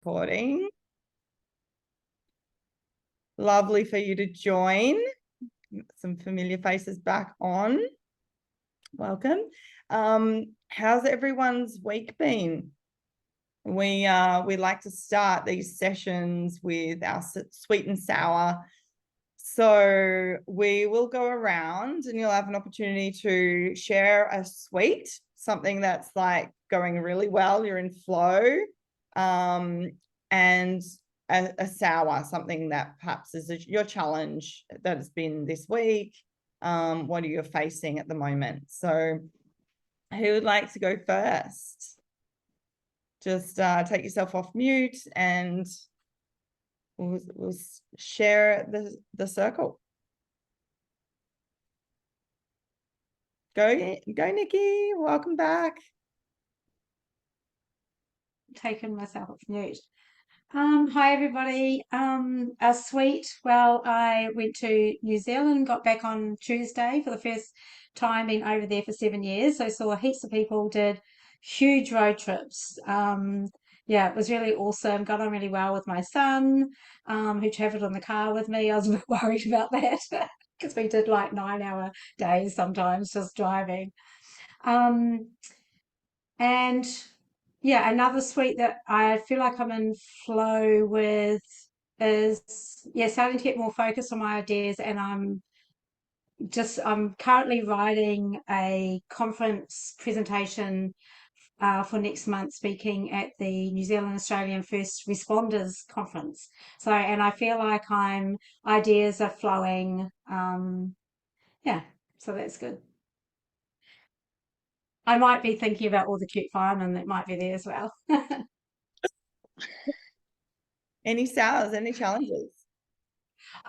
recording. Lovely for you to join. Some familiar faces back on. Welcome. How's everyone's week been? We like to start these sessions with our sweet and sour. So we will go around and you'll have an opportunity to share a sweet, something that's like going really well, you're in flow, and a sour, something that perhaps is your challenge that has been this week. What are you facing at the moment? So who would like to go first? Just take yourself off mute and we'll share the circle. Go, Nikki. Welcome back. Taken myself off mute. Hi everybody. A sweet. Well, I went to New Zealand, got back on Tuesday for the first time, been over there for 7 years. So saw heaps of people, did huge road trips. Yeah, it was really awesome. Got on really well with my son, who traveled in the car with me. I was a bit worried about that because we did like 9-hour days sometimes just driving. And yeah, another sweet that I feel like I'm in flow with is, yeah, starting to get more focused on my ideas. And I'm currently writing a conference presentation for next month, speaking at the New Zealand Australian First Responders Conference. So, and I feel like ideas are flowing. Yeah, so that's good. I might be thinking about all the cute firemen that might be there as well. Any sours, any challenges?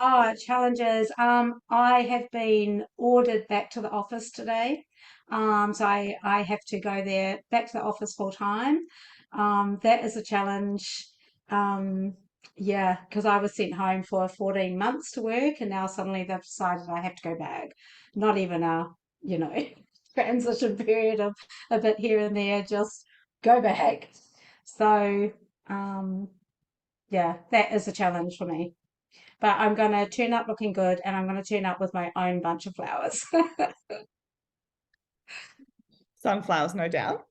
Oh, challenges. I have been ordered back to the office today. So I have to go there back to the office full time. That is a challenge. Um, yeah, because I was sent home for 14 months to work and now suddenly they've decided I have to go back. Not even a, transition period of a bit here and there, just go back. So, yeah, that is a challenge for me. But I'm going to turn up looking good and I'm going to turn up with my own bunch of flowers. Sunflowers, no doubt.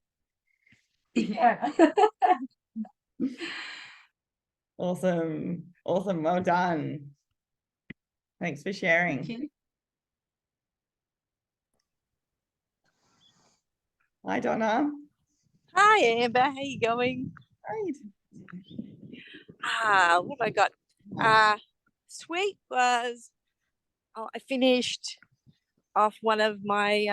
Yeah. Awesome. Awesome. Well done. Thanks for sharing. Thank you. Hi, Donna. Hi, Amber. How you going? Great. What have I got? Sweet was I finished off one of my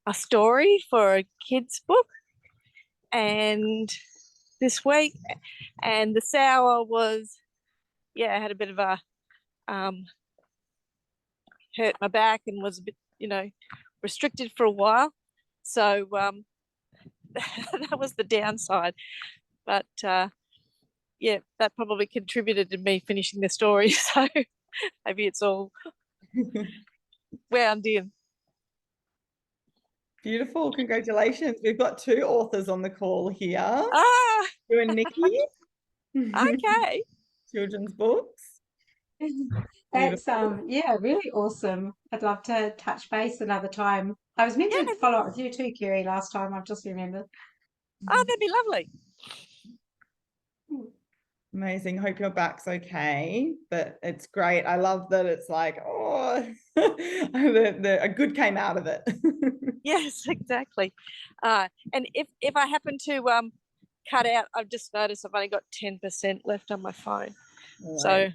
a story for a kids book, and this week, and the sour was I had a bit of a hurt my back and was a bit restricted for a while, so that was the downside, but yeah, that probably contributed to me finishing the story. So maybe it's all wound in. Beautiful. Congratulations. We've got 2 authors on the call here. You and Nikki. Okay. Children's books. That's really awesome. I'd love to touch base another time. I was meant to follow up with you too, Kerry, last time. I've just remembered. Oh, that'd be lovely. Amazing. Hope your back's okay. But it's great. I love that it's like, a good came out of it. Yes, exactly. And if I happen to cut out, I've just noticed I've only got 10% left on my phone. Right. So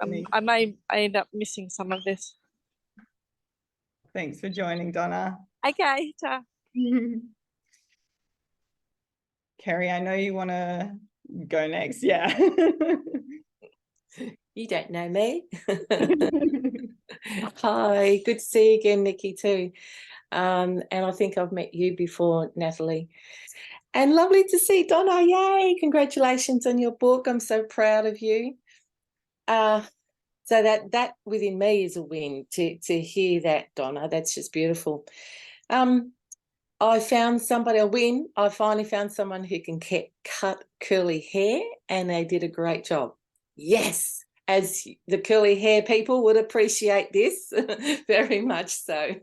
I may end up missing some of this. Thanks for joining, Donna. Okay. Ta. Kerry, I know you want to go next. Yeah. You don't know me. Hi, good to see you again, Nikki, too. And I think I've met you before, Natalie. And lovely to see Donna. Yay, congratulations on your book. I'm so proud of you. So that within me is a win to hear that, Donna. That's just beautiful. I found somebody, a win. I finally found someone who can cut curly hair, and they did a great job. Yes, as the curly hair people would appreciate this very much so.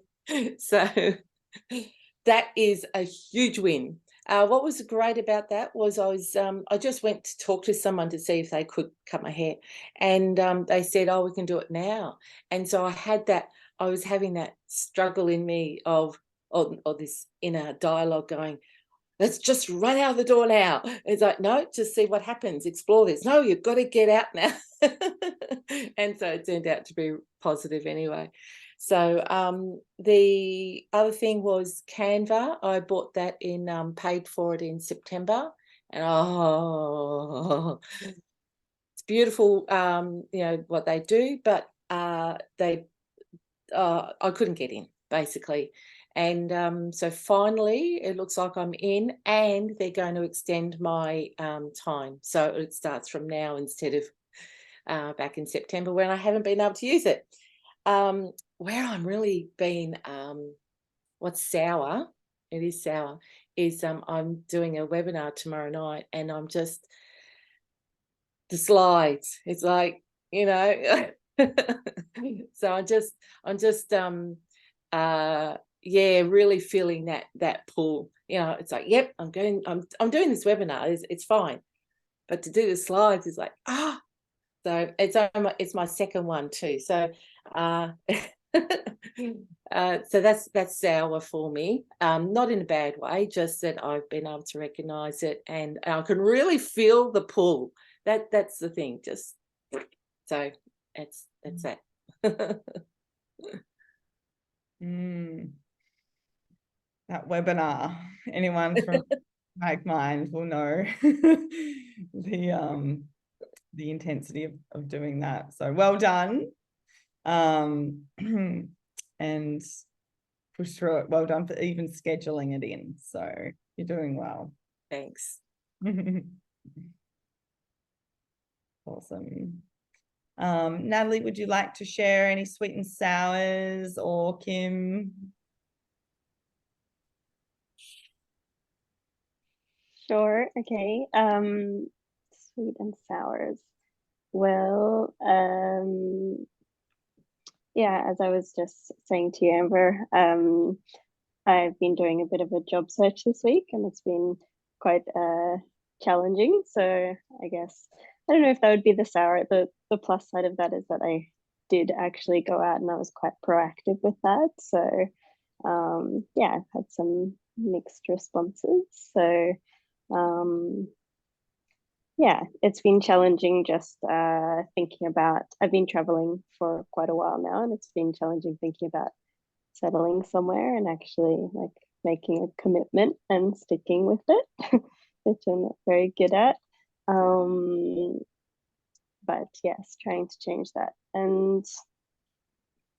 So that is a huge win. What was great about that was I just went to talk to someone to see if they could cut my hair, and they said, "Oh, we can do it now." And so I was having that struggle in me of this inner dialogue going, let's just run out the door now. It's like, no, just see what happens, explore this. No, you've got to get out now. And so it turned out to be positive anyway. So the other thing was Canva. I bought that paid for it in September, and it's beautiful, what they do, but I couldn't get in, basically. And so finally it looks like I'm in, and they're going to extend my time, so it starts from now instead of back in September when I haven't been able to use it. Where I'm really been what's sour, it is sour, is I'm doing a webinar tomorrow night, and I'm just, the slides, it's like, so I'm just really feeling that pull. It's like, yep, I'm doing this webinar, it's fine, but to do the slides is like, so it's my second one too. So so that's sour for me, not in a bad way, just that I've been able to recognize it, and I can really feel the pull. That's the thing, just so that's that. That webinar, anyone from Like Mind will know the intensity of doing that. So well done, and push through it. Well done for even scheduling it in. So you're doing well. Thanks. Awesome. Natalie, would you like to share any sweet and sours, or Kim? Sure. Okay. Sweet and sours. Well, yeah, as I was just saying to you, Amber, I've been doing a bit of a job search this week, and it's been quite challenging. So I guess I don't know if that would be the sour. The plus side of that is that I did actually go out, and I was quite proactive with that. So yeah, I've had some mixed responses. So yeah, it's been challenging just thinking about, I've been traveling for quite a while now, and it's been challenging thinking about settling somewhere and actually like making a commitment and sticking with it, which I'm not very good at. But yes, trying to change that. And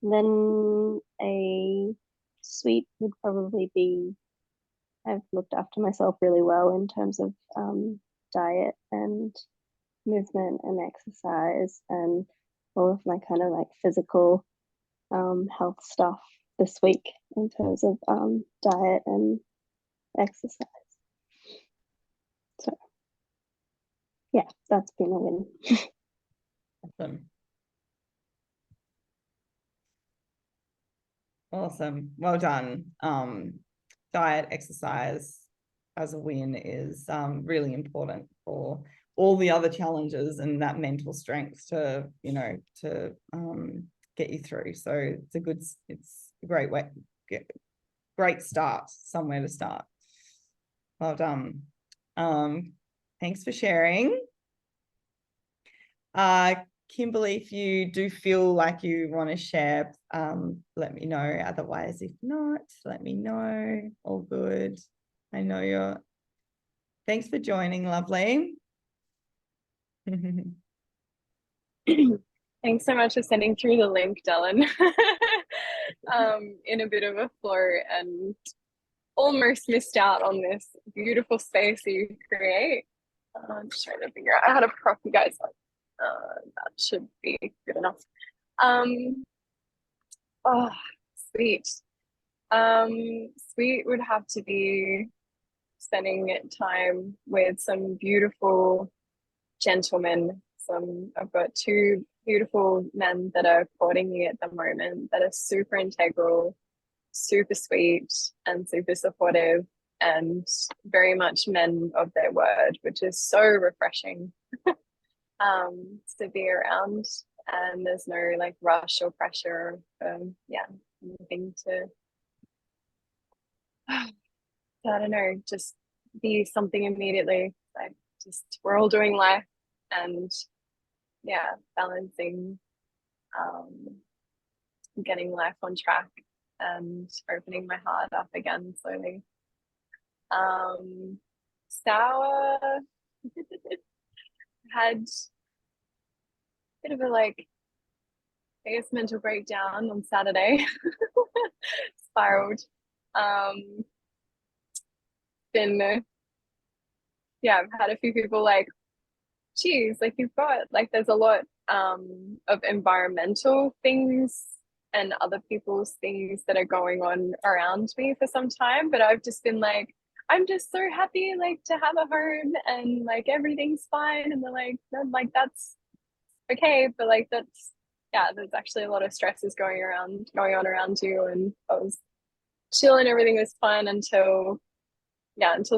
then a sweet would probably be, I've looked after myself really well in terms of diet and movement and exercise and all of my kind of like physical health stuff this week in terms of diet and exercise. So yeah, that's been a win. Awesome. Well done. Diet, exercise as a win is really important for all the other challenges, and that mental strength to get you through. So it's a great way, great start, somewhere to start. Well done. Thanks for sharing. Kimberly, if you do feel like you want to share, let me know. Otherwise, if not, let me know. All good. I know thanks for joining, lovely. Thanks so much for sending through the link, Dylan. In a bit of a flow, and almost missed out on this beautiful space that you create. I'm just trying to figure out how to prop you guys up. That should be good enough. Oh, sweet. Sweet would have to be spending time with some beautiful gentlemen. I've got two beautiful men that are courting me at the moment that are super integral, super sweet, and super supportive, and very much men of their word, which is so refreshing to be around. And there's no like rush or pressure. Yeah, anything to I don't know, just be something immediately. Like just we're all doing life, and yeah, balancing getting life on track and opening my heart up again slowly. Sour had a bit of a like I guess mental breakdown on Saturday. Spiraled. Been yeah, I've had a few people like, geez, like you've got like there's a lot of environmental things and other people's things that are going on around me for some time, but I've just been like, I'm just so happy like to have a home and like everything's fine, and they're like, no, like that's okay, but like that's yeah, there's actually a lot of stresses going on around you, and I was chill and everything was fine until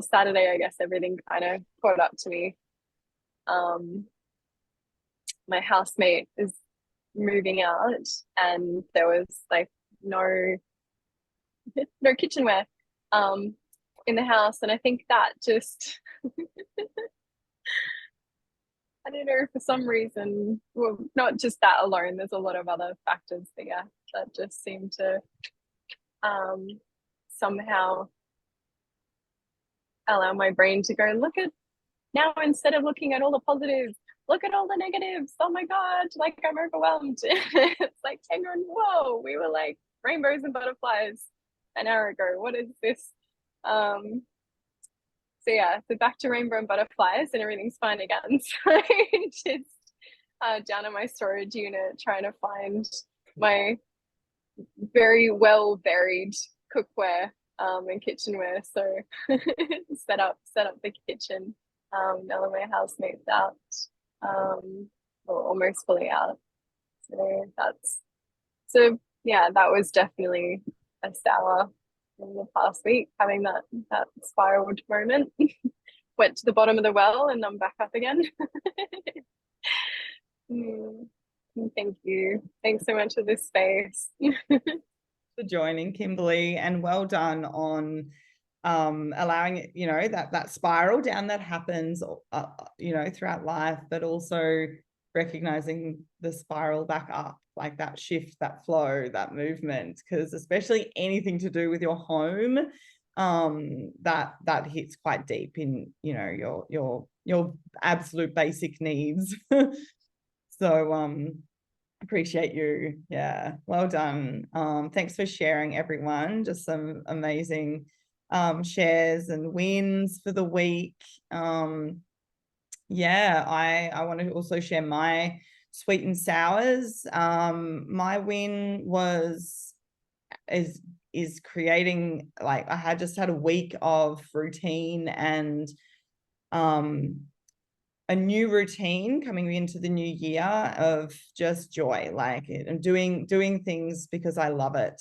Saturday. I guess everything kind of caught up to me. My housemate is moving out, and there was like no kitchenware in the house, and I think that just I don't know, for some reason, well, not just that alone, there's a lot of other factors, but yeah, that just seemed to somehow allow my brain to go, look at now, instead of looking at all the positives, look at all the negatives. Oh my God, like I'm overwhelmed. It's like, hang on, whoa, we were like rainbows and butterflies an hour ago. What is this? So yeah, so back to rainbow and butterflies and everything's fine again. So just down in my storage unit trying to find my very well varied cookware and kitchenware. So set up the kitchen now that my housemate's out, or almost fully out. So yeah, that was definitely a sour in the past week, having that spiraled moment. Went to the bottom of the well and I'm back up again. Thank you. Thanks so much for this space. For joining, Kimberly, and well done on allowing it, you know, that spiral down that happens you know, throughout life, but also recognizing the spiral back up, like that shift, that flow, that movement, because especially anything to do with your home, that hits quite deep in, you know, your absolute basic needs. So appreciate you. Yeah, well done. Thanks for sharing, everyone. Just some amazing shares and wins for the week. Yeah, I want to also share my sweet and sours. My win is creating, like, I had just had a week of routine and a new routine coming into the new year of just joy, like it, and doing things because I love it.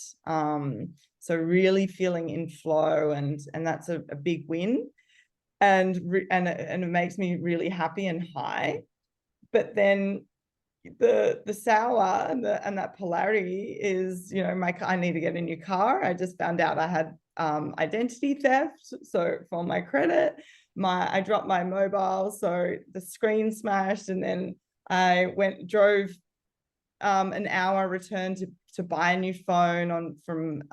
So really feeling in flow, and that's a big win, and it makes me really happy and high. But then the sour and that polarity is, you know, I need to get a new car. I just found out I had identity theft, so for my credit, I dropped my mobile, so the screen smashed, and then I drove an hour, returned to buy a new phone from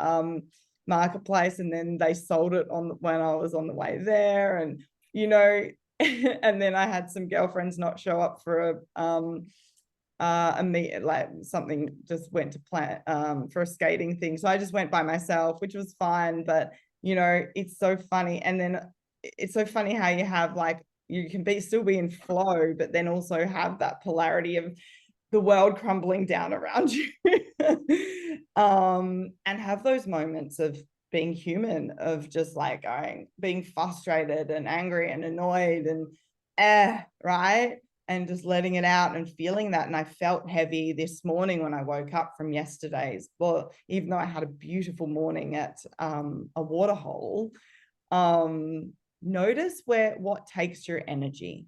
Marketplace, and then they sold it when I was on the way there, and you know, and then I had some girlfriends not show up for like something just went to plan for a skating thing, so I just went by myself, which was fine. But you know, it's so funny, and then it's so funny how you have, like, you can still be in flow, but then also have that polarity of the world crumbling down around you. And have those moments of being human, of just like being frustrated and angry and annoyed and right, and just letting it out and feeling that. And I felt heavy this morning when I woke up from yesterday's, well, even though I had a beautiful morning at a waterhole. Notice what takes your energy.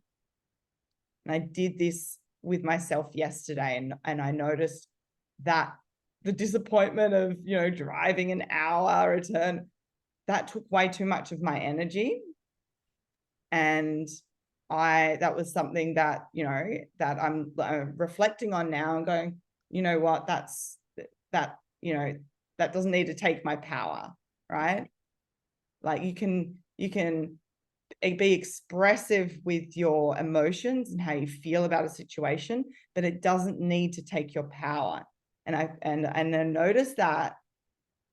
And I did this with myself yesterday, and I noticed that the disappointment of, you know, driving an hour return, that took way too much of my energy. And that was something that, you know, that I'm reflecting on now and going, you know what, you know, that doesn't need to take my power, right? Like you can be expressive with your emotions and how you feel about a situation, but it doesn't need to take your power. And I noticed that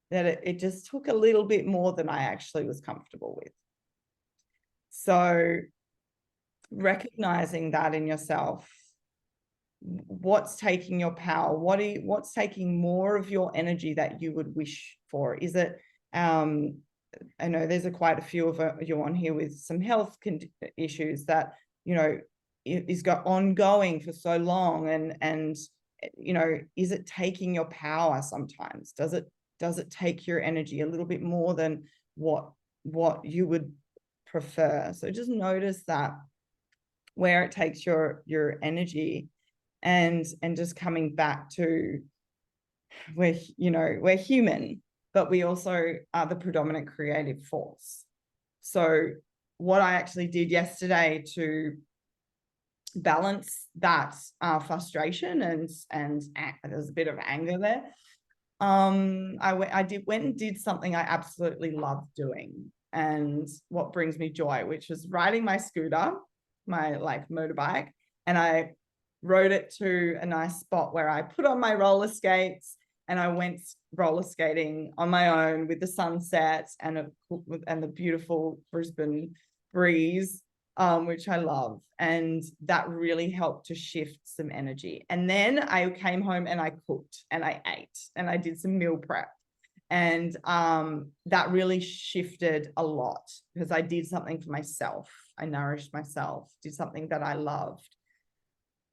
it just took a little bit more than I actually was comfortable with. So recognizing that in yourself, what's taking your power? What's taking more of your energy that you would wish for? Is it, I know there's quite a few of you on here with some health issues that, you know, is ongoing for so long, and you know, is it taking your power sometimes? Does it take your energy a little bit more than what you would prefer? So just notice that, where it takes your energy, and just coming back to we're human, but we also are the predominant creative force. So what I actually did yesterday to balance that frustration and there's a bit of anger there, I went and did something I absolutely love doing, and what brings me joy, which was riding my scooter, my motorbike, and I rode it to a nice spot where I put on my roller skates and I went roller skating on my own with the sunset and the beautiful Brisbane breeze, which I love. And that really helped to shift some energy. And then I came home and I cooked and I ate and I did some meal prep. And that really shifted a lot, because I did something for myself. I nourished myself, did something that I loved.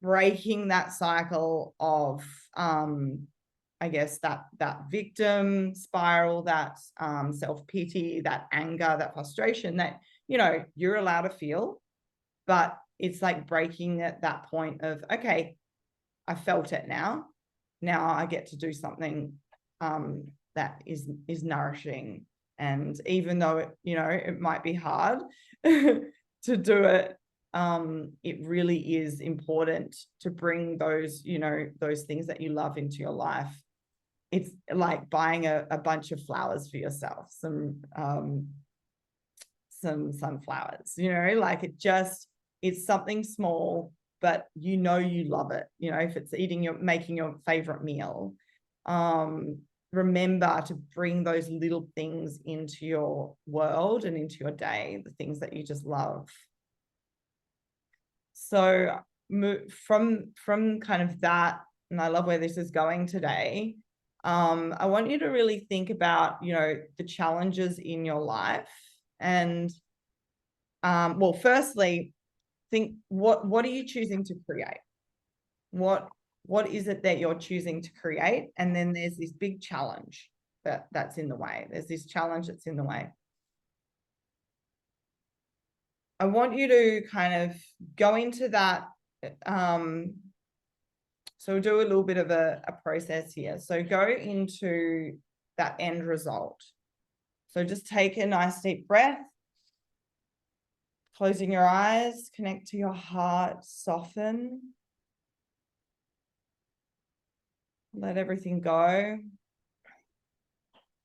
Breaking that cycle of, I guess, that victim spiral, that self-pity, that anger, that frustration that, you know, you're allowed to feel, but it's like breaking at that point of, okay, I felt it now I get to do something that is nourishing. And even though it, you know, it might be hard to do it, it really is important to bring those, you know, those things that you love into your life. It's like buying a bunch of flowers for yourself, some sunflowers, you know, like it's something small, but you know you love it. You know, if it's making your favorite meal, remember to bring those little things into your world and into your day, the things that you just love. So from kind of that, and I love where this is going today, I want you to really think about, you know, the challenges in your life. And well, firstly, think what are you choosing to create? What is it that you're choosing to create? And then there's this big challenge that's in the way. There's this challenge that's in the way. I want you to kind of go into that. So we'll do a little bit of a process here. So go into that end result. So just take a nice deep breath. Closing your eyes, connect to your heart, soften. Let everything go.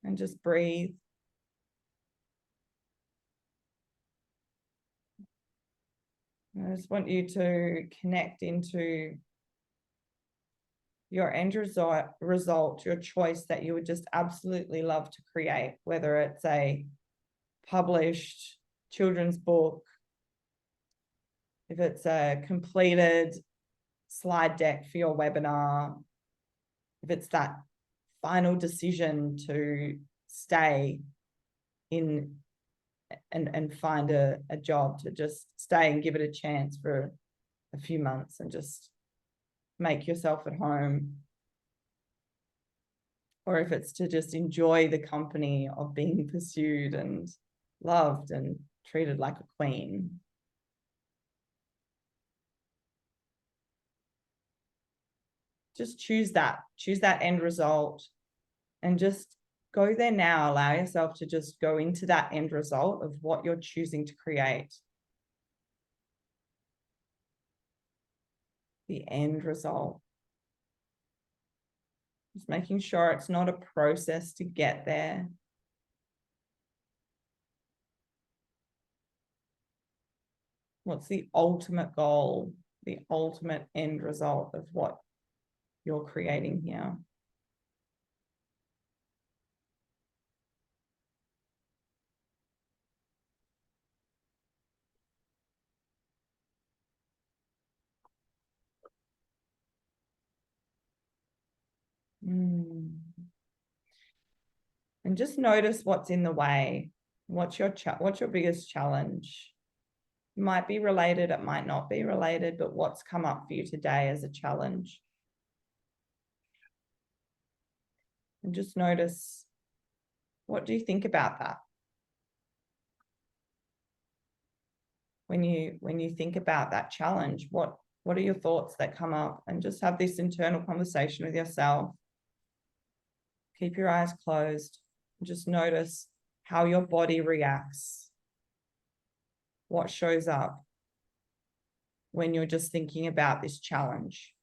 And just breathe. I just want you to connect into your end result, your choice that you would just absolutely love to create, whether it's a published children's book, if it's a completed slide deck for your webinar, if it's that final decision to stay in and find a job, to just stay and give it a chance for a few months and just make yourself at home, or if it's to just enjoy the company of being pursued and loved and treated like a queen. Just choose that end result and just go there now. Allow yourself to just go into that end result of what you're choosing to create. The end result. Just making sure it's not a process to get there. What's the ultimate goal, the ultimate end result of what you're creating here? And just notice what's in the way. What's your biggest challenge? It might be related, it might not be related, but what's come up for you today as a challenge? And just notice, what do you think about that? When you think about that challenge, what are your thoughts that come up? And just have this internal conversation with yourself. Keep your eyes closed. Just notice how your body reacts. What shows up when you're just thinking about this challenge.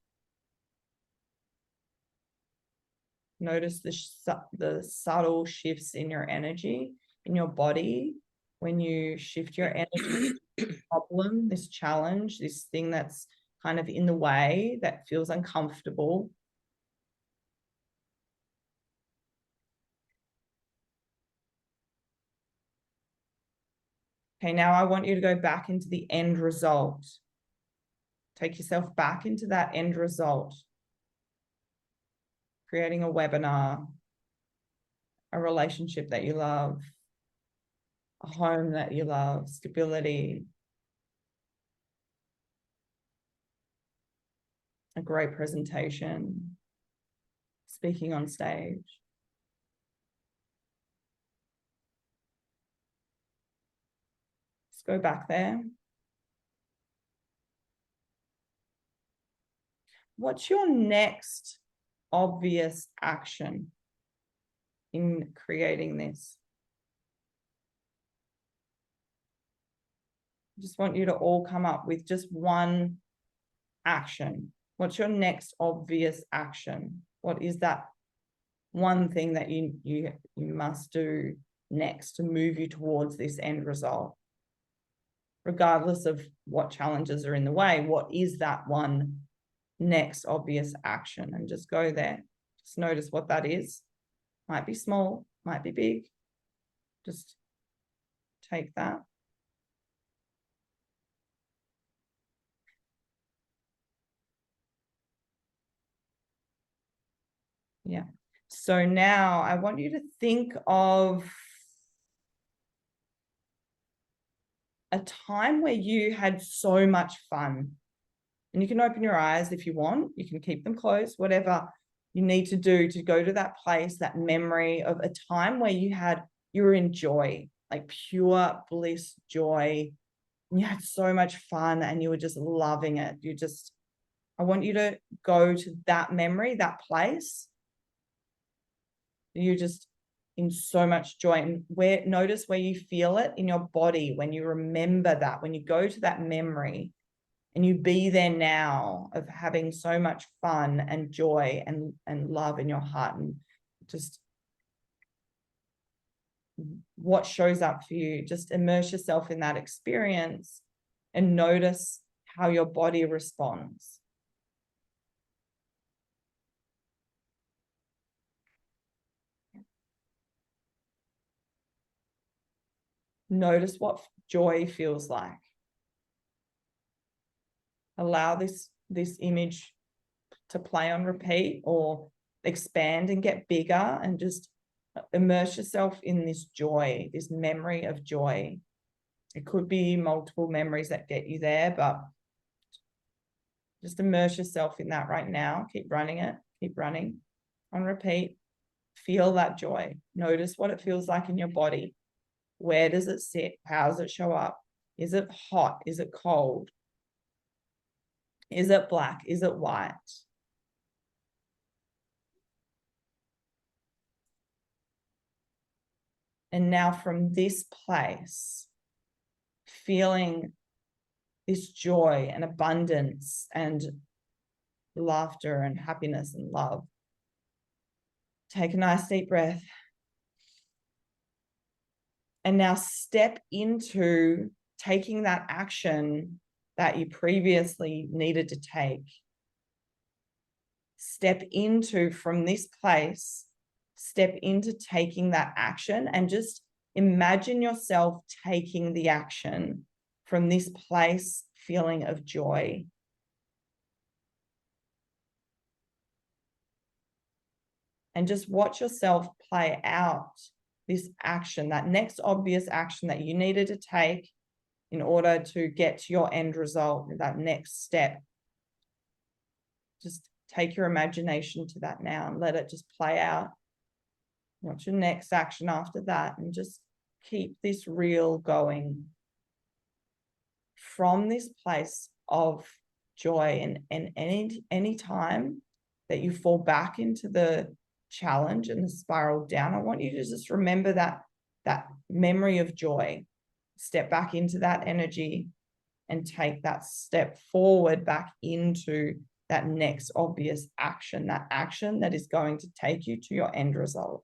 Notice the subtle shifts in your energy, in your body, when you shift your energy to this problem, this challenge, this thing that's kind of in the way, that feels uncomfortable. Okay, now I want you to go back into the end result. Take yourself back into that end result. Creating a webinar, a relationship that you love, a home that you love, stability, a great presentation, speaking on stage. Just go back there. What's your next obvious action in creating this? I just want you to all come up with just one action. What's your next obvious action? What is that one thing that you must do next to move you towards this end result? Regardless of what challenges are in the way, what is that one next obvious action? And just go there. Just notice what that is. Might be small, might be big. Just take that. Yeah. So now I want you to think of a time where you had so much fun. And you can open your eyes if you want. You can keep them closed, whatever you need to do to go to that place, that memory of a time where you were in joy, like pure bliss, joy. And you had so much fun and you were just loving it. I want you to go to that memory, that place. You're just in so much joy, and notice where you feel it in your body when you remember that, when you go to that memory and you be there now of having so much fun and joy and love in your heart, and just what shows up for you. Just immerse yourself in that experience and notice how your body responds. Notice what joy feels like. Allow this this image to play on repeat or expand and get bigger, and just immerse yourself in this joy, this memory of joy. It could be multiple memories that get you there, but just immerse yourself in that right now. Keep running it, keep running on repeat. Feel that joy. Notice what it feels like in your body. Where does it sit? How does it show up? Is it hot? Is it cold? Is it black? Is it white? And now from this place, feeling this joy and abundance and laughter and happiness and love, take a nice deep breath. And now step into taking that action that you previously needed to take. Step into, from this place, step into taking that action, and just imagine yourself taking the action from this place, feeling of joy. And just watch yourself play out this action, that next obvious action that you needed to take in order to get to your end result, that next step. Just take your imagination to that now and let it just play out. What's your next action after that? And just keep this reel going from this place of joy. And any time that you fall back into the challenge and the spiral down, I want you to just remember that memory of joy. Step back into that energy and take that step forward back into that next obvious action, that action that is going to take you to your end result.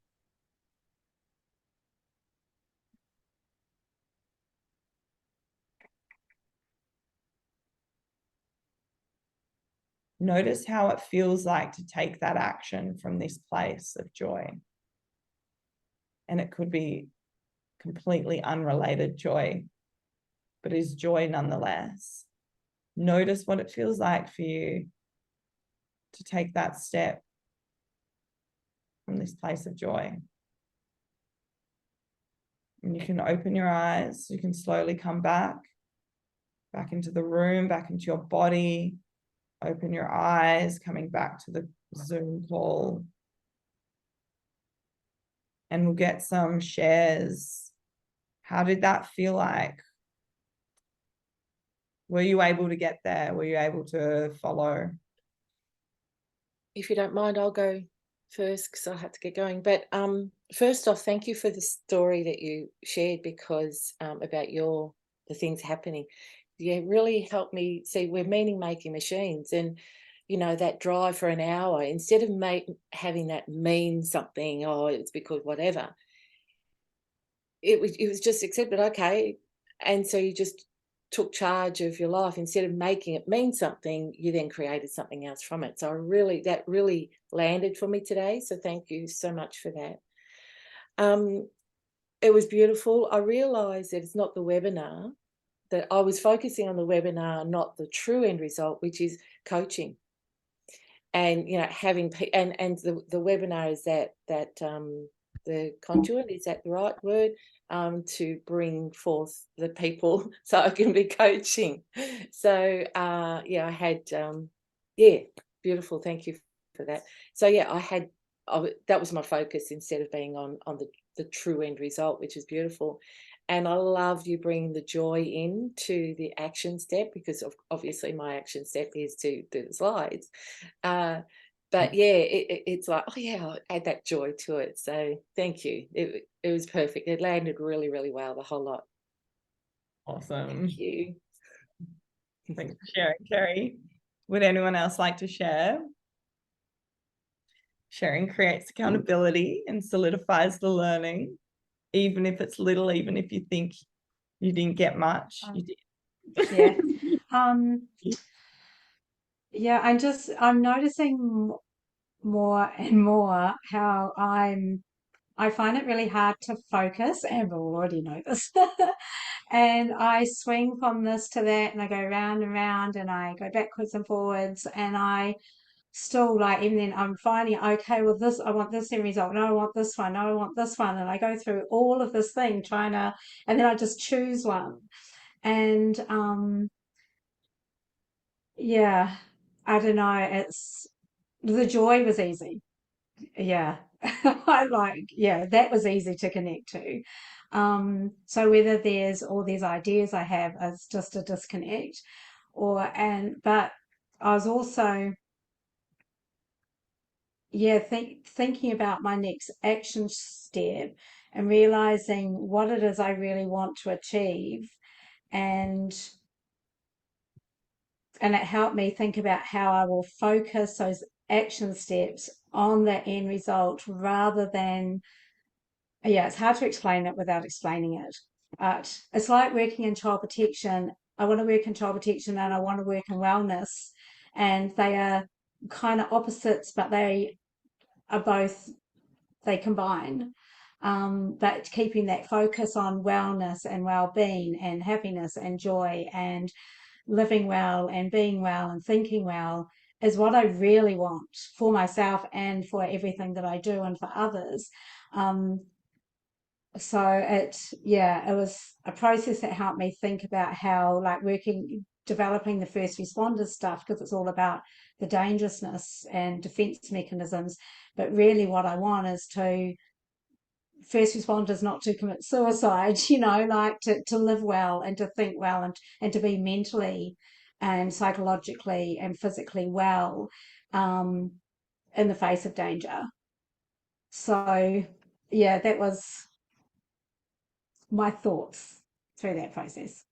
Notice how it feels like to take that action from this place of joy. And it could be completely unrelated joy, but is joy nonetheless. Notice what it feels like for you to take that step from this place of joy. And you can open your eyes. You can slowly come back into the room, back into your body. Open your eyes, coming back to the Zoom call. And we'll get some shares. How did that feel like? Were you able to get there? Were you able to follow? If you don't mind, I'll go first because I have to get going. But first off, thank you for the story that you shared, because about the things happening. Yeah, really helped me see we're meaning-making machines, and that drive for an hour, instead of having that mean something, it's because whatever. It was just accepted, okay, and so you just took charge of your life. Instead of making it mean something, you then created something else from it. So that really landed for me today. So thank you so much for that. It was beautiful. I realized that it's not the webinar, that I was focusing on the webinar, not the true end result, which is coaching. And having and the webinar is that the conduit, is that the right word, to bring forth the people so I can be coaching. So I had beautiful. Thank you for that. So that was my focus, instead of being on the true end result, which is beautiful. And I loved you bringing the joy into the action step, because obviously my action step is to do the slides. But it's like, I'll add that joy to it. So thank you. It was perfect. It landed really, really well, the whole lot. Awesome. Thank you. Thanks for sharing, Kerry. Would anyone else like to share? Sharing creates accountability and solidifies the learning, even if it's little, even if you think you didn't get much, you did. I'm noticing more and more how I find it really hard to focus. Amber will already know this. And I swing from this to that, and I go round and round, and I go backwards and forwards, and I still, like, even then I'm finding, okay, well, this, I want this end result, no, I want this one, no, I want this one, and I go through all of this thing trying to, and then I just choose one. And yeah, I don't know, it's, the joy was easy. Yeah. That was easy to connect to. So whether there's all these ideas I have as just a disconnect, but I was also, thinking about my next action step and realizing what it is I really want to achieve, and it helped me think about how I will focus those action steps on the end result rather than, it's hard to explain it without explaining it. But it's like working in child protection. I want to work in child protection and I want to work in wellness, and they are kind of opposites, but they are both, they combine. But keeping that focus on wellness and well-being and happiness and joy and living well and being well and thinking well is what I really want for myself and for everything that I do and for others. So it was a process that helped me think about how, like, developing the first responder stuff, because it's all about the dangerousness and defense mechanisms. But really what I want is to first responders not to commit suicide, like to live well and to think well, and to be mentally and psychologically and physically well in the face of danger. So that was my thoughts through that process.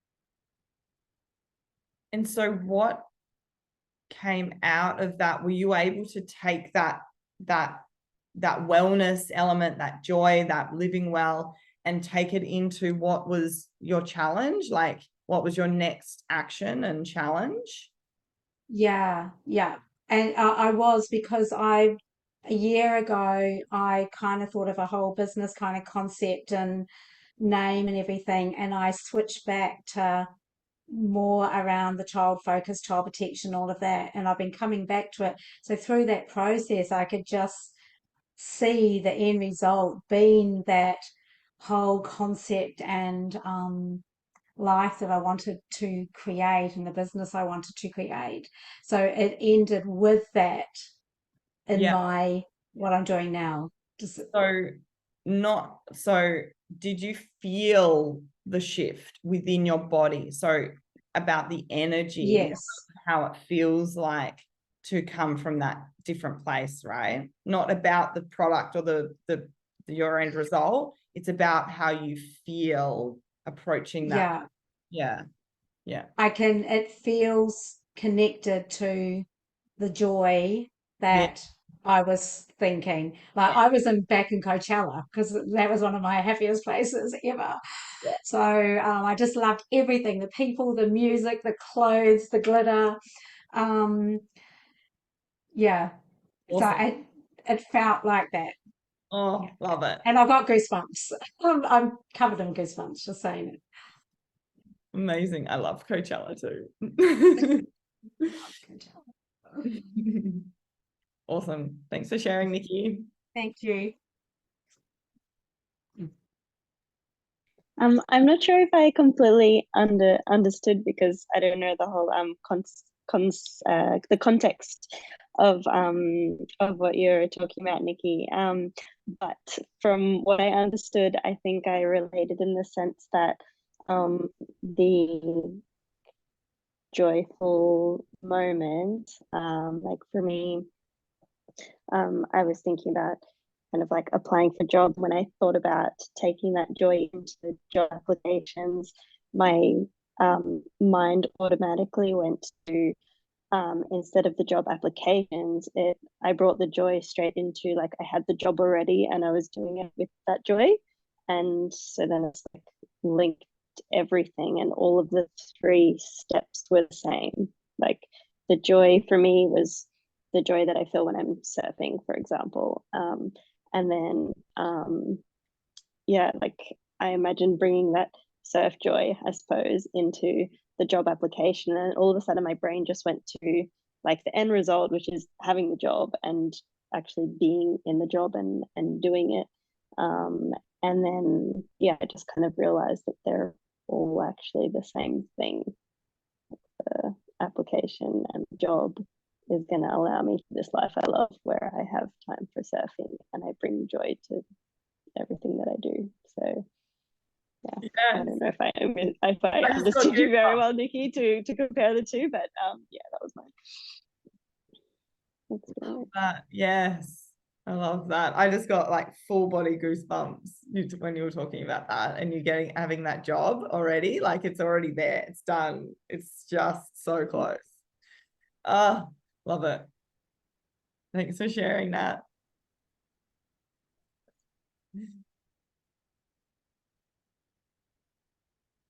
And so what came out of that? Were you able to take that wellness element, that joy, that living well, and take it into what was your challenge? Like, what was your next action and challenge? Yeah. And I was, because a year ago, I kind of thought of a whole business kind of concept and name and everything, and I switched back to more around the child focus, child protection, all of that, and I've been coming back to it. So through that process I could just see the end result being that whole concept and life that I wanted to create and the business I wanted to create. So it ended with that in what I'm doing now. So did you feel the shift within your body? So about the energy, yes, how it feels like to come from that different place, right? Not about the product or the your end result. It's about how you feel approaching that. Yeah. it feels connected to the joy that I was thinking. Like, I was back in Coachella because that was one of my happiest places ever. So I just loved everything, the people, the music, the clothes, the glitter. Um, Awesome. So it felt like that. Oh, love it. And I got goosebumps. I'm covered in goosebumps just saying it. Amazing. I love Coachella too. Awesome. Thanks for sharing, Nikki. Thank you. I'm not sure if I completely understood, because I don't know the whole the context of what you're talking about, Nikki. But from what I understood, I think I related in the sense that the joyful moment, like for me, I was thinking about kind of like applying for jobs. When I thought about taking that joy into job applications, my mind automatically went to, instead of the job applications, I brought the joy straight into, like, I had the job already and I was doing it with that joy. And so then it's like linked everything, and all of the 3 steps were the same. Like, the joy for me was the joy that I feel when I'm surfing, for example. And then, like, I imagine bringing that surf joy, I suppose, into the job application. And all of a sudden my brain just went to like the end result, which is having the job and actually being in the job and doing it. And then, yeah, I just kind of realized that they're all actually the same thing. The application and the job is going to allow me to this life I love, where I have time for surfing and I bring joy to everything that I do. So yeah, I don't know if I understood you very well, Nikki, to compare the two, but yeah, that was my experience. Yes, I love that. I just got like full body goosebumps when you were talking about that, and you're having that job already. Like it's already there. It's done. It's just so close. Love it. Thanks for sharing that.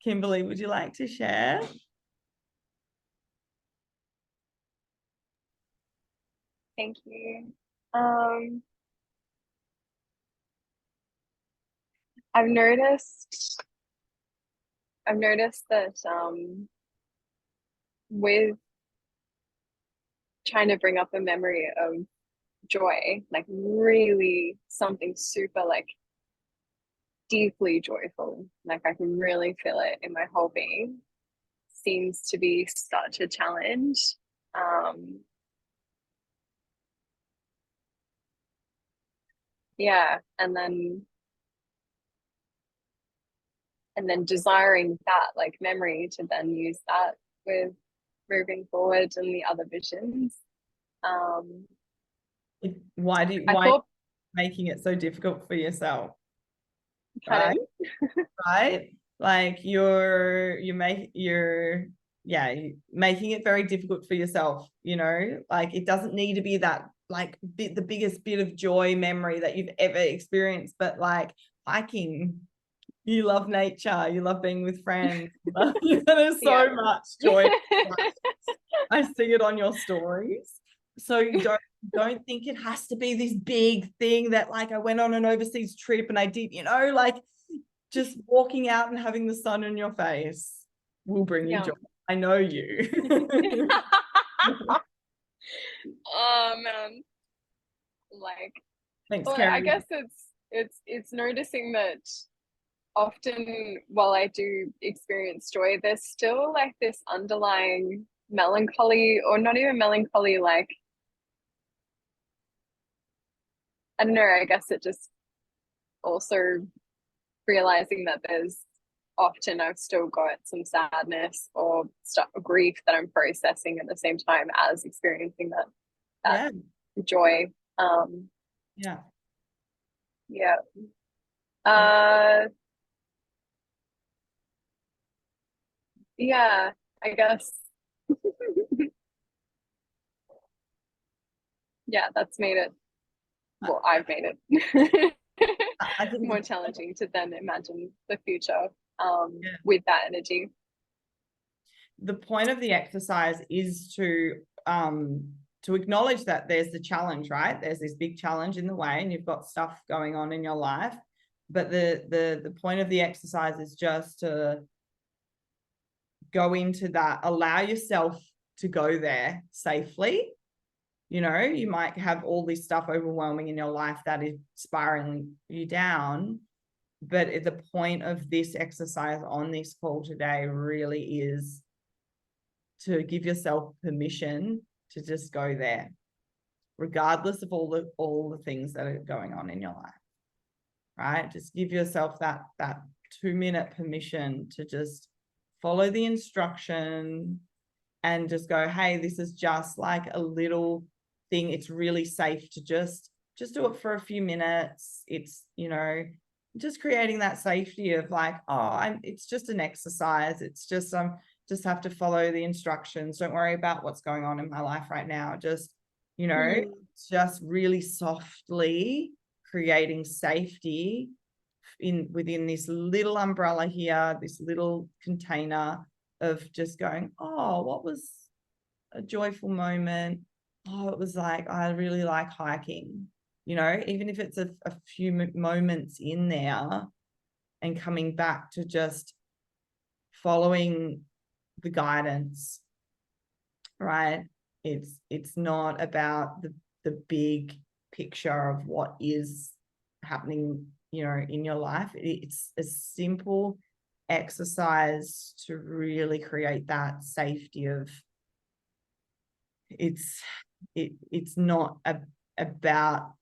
Kimberly, would you like to share? Thank you. I've noticed that with trying to bring up a memory of joy, like really something super like deeply joyful, like I can really feel it in my whole being, seems to be such a challenge. Yeah, and then desiring that like memory to then use that with moving forward and the other visions. Why making it so difficult for yourself? Right? Right? Like you're making it very difficult for yourself, you know, like it doesn't need to be that like the biggest bit of joy memory that you've ever experienced, but like hiking, you love nature, you love being with friends. There's so much joy. I see it on your stories. So you don't think it has to be this big thing that like I went on an overseas trip and I did, you know, like just walking out and having the sun in your face will bring you joy. I know you. Oh man. Like, thanks, well, Karen. I guess it's noticing that often while I do experience joy, there's still like this underlying melancholy, or not even melancholy, like I don't know, I guess it just also realizing that there's often I've still got some sadness or grief that I'm processing at the same time as experiencing that joy. Yeah. Yeah, I guess. Yeah, that's made it. Well, I've made it I think more challenging to then imagine the future with that energy. The point of the exercise is to acknowledge that there's the challenge, right? There's this big challenge in the way and you've got stuff going on in your life. But the point of the exercise is just to go into that, allow yourself to go there safely. You know, you might have all this stuff overwhelming in your life that is spiraling you down. But the point of this exercise on this call today really is to give yourself permission to just go there, regardless of all the things that are going on in your life, right? Just give yourself that 2-minute permission to just follow the instruction and just go, hey, this is just like a little thing. It's really safe to just do it for a few minutes. It's, you know, just creating that safety of like, it's just an exercise. It's just just have to follow the instructions. Don't worry about what's going on in my life right now. Just, you know, just really softly creating safety within this little umbrella here, this little container of just going, what was a joyful moment? It was like, I really like hiking, you know, even if it's a few moments in there, and coming back to just following the guidance, right? It's not about the big picture of what is happening, you know, in your life. It's a simple exercise to really create that safety of it's not about,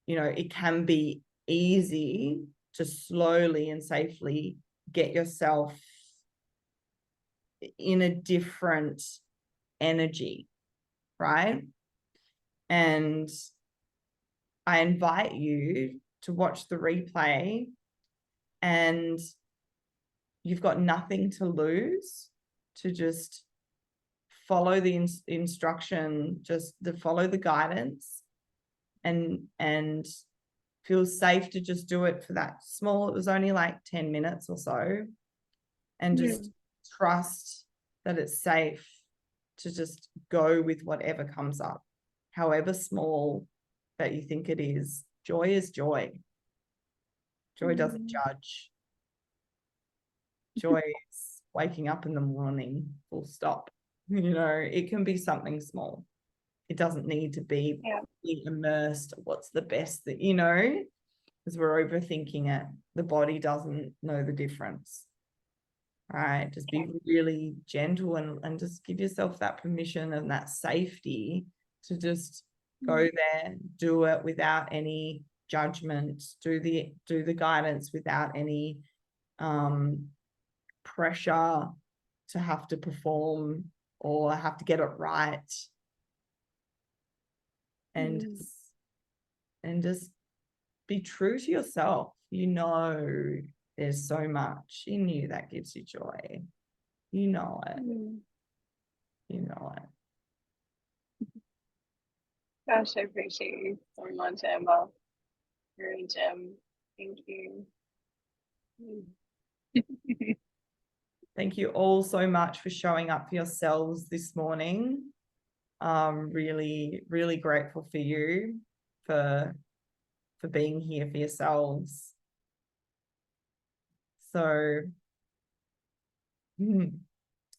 you know, it can be easy to slowly and safely get yourself in a different energy, right? And I invite you to watch the replay, and you've got nothing to lose, to just follow the instruction, just to follow the guidance, and feel safe to just do it for that small, it was only like 10 minutes or so, and just trust that it's safe to just go with whatever comes up, however small that you think it is. Joy is joy. Joy doesn't judge. Joy is waking up in the morning, full stop. You know, it can be something small. It doesn't need to be immersed. What's the best that, you know, because we're overthinking it. The body doesn't know the difference. Right? Just be really gentle and just give yourself that permission and that safety to just go there, do it without any judgment, do the guidance without any pressure to have to perform or have to get it right, and just be true to yourself. You know, there's so much in you that gives you joy. You know it. You know it. Gosh, I appreciate you so much, Amber. You're a gem. Thank you. Thank you all so much for showing up for yourselves this morning. Really, really grateful for you for being here for yourselves. So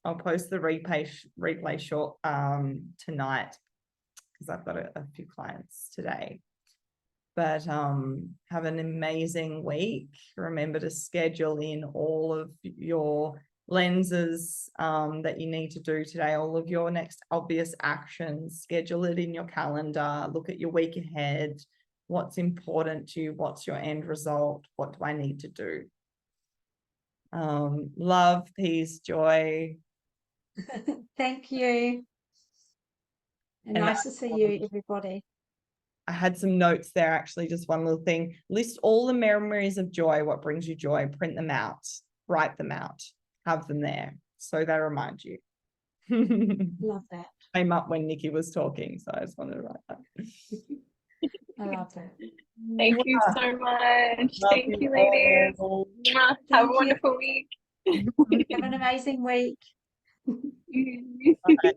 I'll post the replay short tonight, because I've got a few clients today. But have an amazing week. Remember to schedule in all of your lenses that you need to do today, all of your next obvious actions. Schedule it in your calendar. Look at your week ahead. What's important to you? What's your end result? What do I need to do? Love, peace, joy. Thank you. And nice to see you, everybody. I had some notes there, actually, just one little thing. List all the memories of joy, what brings you joy, print them out, write them out, have them there so they remind you. Love that. Came up when Nikki was talking, so I just wanted to write that. I love that. Thank you so much. Love Thank you, ladies. all. Have a wonderful week. Have an amazing week. Bye.